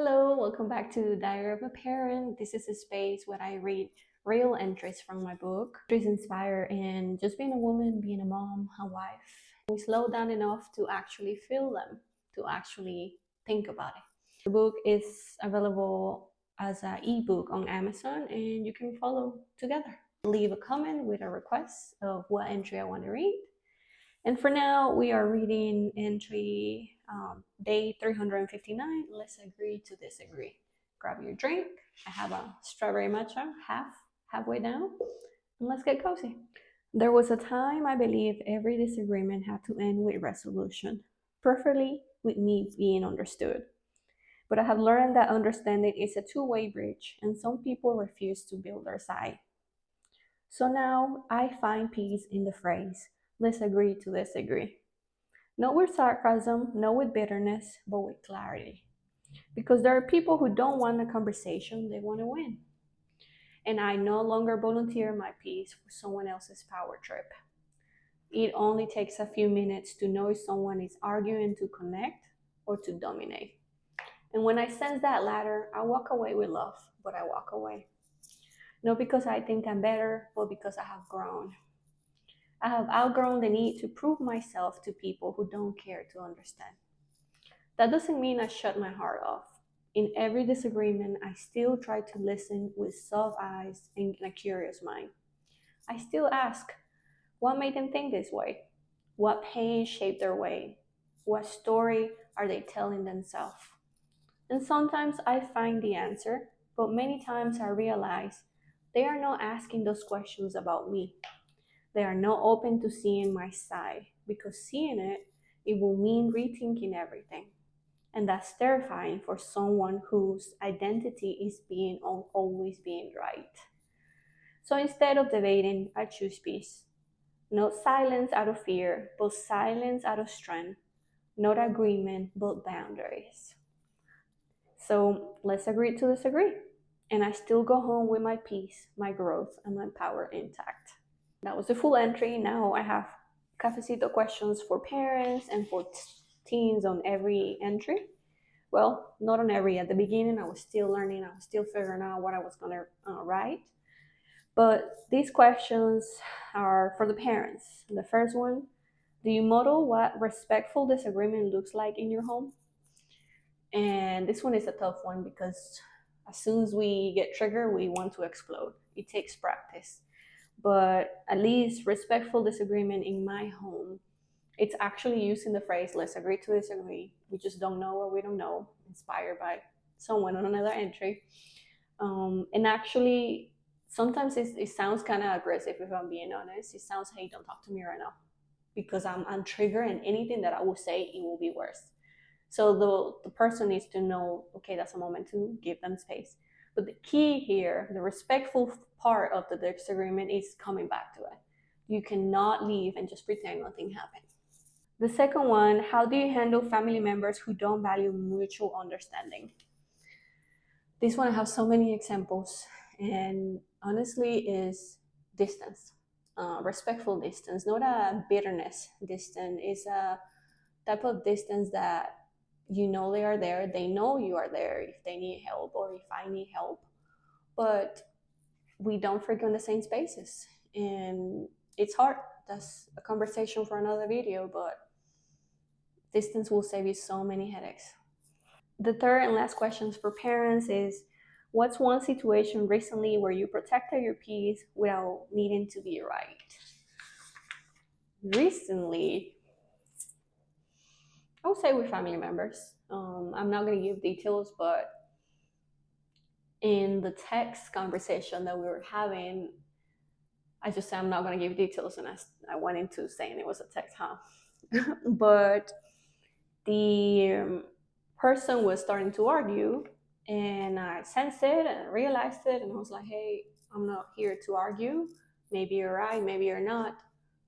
Hello, welcome back to Diary of a Parent. This is a space where I read real entries from my book. Entries inspire in just being a woman, being a mom, a wife. We slow down enough to actually feel them, to actually think about it. The book is available as an ebook on Amazon and you can follow together. Leave a comment with a request of what entry I want to read. And for now, we are reading entry day 359. Let's agree to disagree. Grab your drink. I have a strawberry matcha, halfway down, and let's get cozy. There was a time I believed every disagreement had to end with resolution, preferably with me being understood. But I have learned that understanding is a two-way bridge, and some people refuse to build their side. So now I find peace in the phrase, let's agree to disagree. Not with sarcasm, not with bitterness, but with clarity. Because there are people who don't want a conversation, they want to win. And I no longer volunteer my peace for someone else's power trip. It only takes a few minutes to know if someone is arguing to connect or to dominate. And when I sense that latter, I walk away with love, but I walk away. Not because I think I'm better, but because I have grown. I have outgrown the need to prove myself to people who don't care to understand. That doesn't mean I shut my heart off. In every disagreement, I still try to listen with soft eyes and a curious mind. I still ask, what made them think this way? What pain shaped their way? What story are they telling themselves? And sometimes I find the answer, but many times I realize they are not asking those questions about me. They are not open to seeing my side, because seeing it will mean rethinking everything. And that's terrifying for someone whose identity is being always being right. So instead of debating, I choose peace. Not silence out of fear, but silence out of strength. Not agreement, but boundaries. So let's agree to disagree. And I still go home with my peace, my growth, and my power intact. That was the full entry. Now I have cafecito questions for parents and for teens on every entry. Well, not on every. At the beginning, I was still learning. I was still figuring out what I was going to write. But these questions are for the parents. The first one, do you model what respectful disagreement looks like in your home? And this one is a tough one because as soon as we get triggered, we want to explode. It takes practice. But at least respectful disagreement in my home, it's actually using the phrase, let's agree to disagree. We just don't know what we don't know, inspired by someone on another entry. And actually, sometimes it sounds kind of aggressive, if I'm being honest. It sounds, hey, don't talk to me right now. Because I'm triggered, and anything that I will say, it will be worse. So the person needs to know, okay, that's a moment to give them space. But the key here, the respectful part of the disagreement, is coming back to it. You cannot leave and just pretend nothing happened. The second one, how do you handle family members who don't value mutual understanding? This one I have so many examples, and honestly is distance. Respectful distance, not a bitterness distance. It's a type of distance that you know they are there, they know you are there if they need help or if I need help, but we don't frequent the same spaces. And it's hard. That's a conversation for another video, but distance will save you so many headaches. The third and last questions for parents is, what's one situation recently where you protected your peace without needing to be right? Recently, I would say with family members. I'm not going to give details, but in the text conversation that we were having, I just said I'm not going to give details, and I went into saying it was a text, but the person was starting to argue, and I sensed it and realized it, and I was like, hey, I'm not here to argue. Maybe you're right, maybe you're not.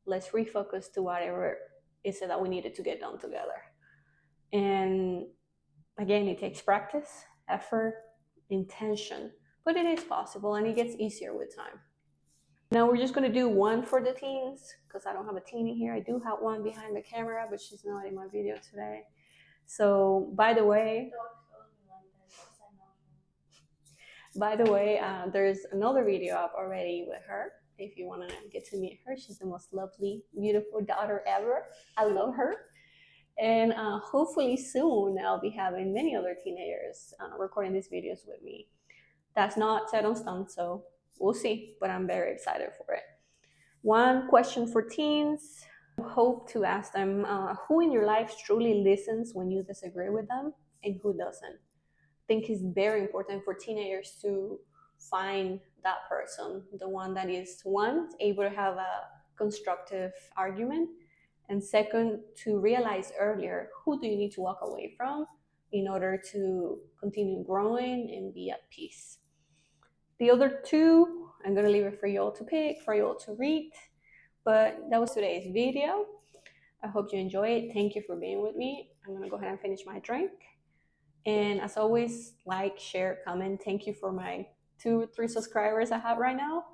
Let's refocus to whatever it is that we needed to get done together. And again, it takes practice, effort, intention, but it is possible, and it gets easier with time. Now we're just going to do one for the teens because I don't have a teen in here. I do have one behind the camera, but she's not in my video today. So, by the way, By the way, there's another video up already with her. If you want to get to meet her, she's the most lovely, beautiful daughter ever. I love her. And hopefully soon I'll be having many other teenagers recording these videos with me. That's not set on stone, so we'll see, but I'm very excited for it. One question for teens. I hope to ask them who in your life truly listens when you disagree with them and who doesn't. I think it's very important for teenagers to find that person, the one that is, one, able to have a constructive argument, and second, to realize earlier who do you need to walk away from in order to continue growing and be at peace. The other two, I'm going to leave it for you all to pick, for you all to read. But that was today's video. I hope you enjoy it. Thank you for being with me. I'm going to go ahead and finish my drink. And as always, like, share, comment. Thank you for my 2 or 3 subscribers I have right now.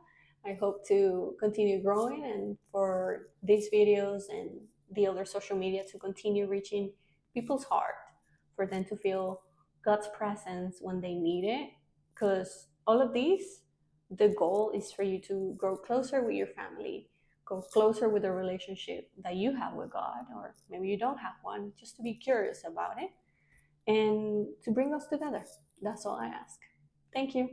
I hope to continue growing and for these videos and the other social media to continue reaching people's heart, for them to feel God's presence when they need it. Because all of these, the goal is for you to grow closer with your family, go closer with the relationship that you have with God, or maybe you don't have one, just to be curious about it and to bring us together. That's all I ask. Thank you.